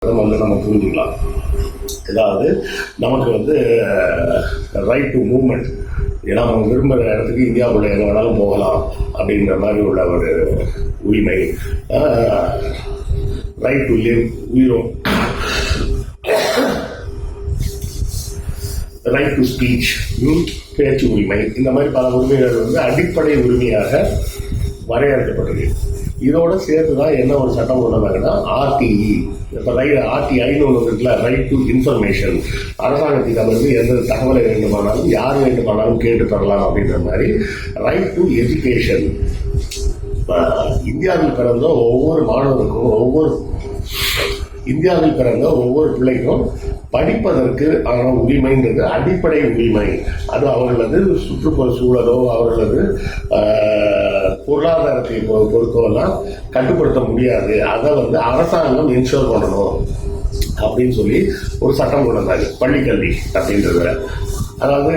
நம்ம புரிஞ்சுக்கலாம். அதாவது நமக்கு ரைட் டு மூவ்மெண்ட், ஏன்னா நம்ம விரும்புகிற இடத்துக்கு இந்தியாவுக்குள்ள எங்கே வேணாலும் போகலாம் அப்படின்ற மாதிரி உள்ள ஒரு உரிமை. ரைட் டு லிவ், உயிரும், ரைட் டு ஸ்பீச், பேச்சு உரிமை, இந்த மாதிரி பல உரிமைகள் அடிப்படை உரிமையாக வரையறுக்கப்பட்டது. இதோட சேர்த்து தான் என்ன ஒரு சட்டம் கொண்டு வந்தாங்கன்னா ஆர்டிஇ. இப்போ ஆர்டிஐன்னு ஒன்று இருக்குல்ல, ரைட் டு இன்ஃபர்மேஷன். அரசாங்கத்துக்கு எந்த தகவலை வேண்டுமானாலும் யார் வேண்டுமானாலும் கேட்டு தரலாம் அப்படின்ற மாதிரி ரைட் டு எஜுகேஷன். இந்தியாவில் பிறந்த ஒவ்வொரு மாணவருக்கும் இந்தியாவில் பிறந்த ஒவ்வொரு பிள்ளைக்கும் படிப்பதற்கு ஆன உரிமைன்றது அடிப்படை உரிமை. அது அவர்களது சுற்றுப்புற சூழலோ அவர்களது பொருளாதாரத்தை பொறுத்தவெல்லாம் கட்டுப்படுத்த முடியாது. அதை அரசாங்கம் இன்ஷூர் பண்ணணும் அப்படின்னு சொல்லி ஒரு சட்டம் கொண்டு வந்தாங்க, பள்ளிக்கல்வி அப்படின்றத. அதாவது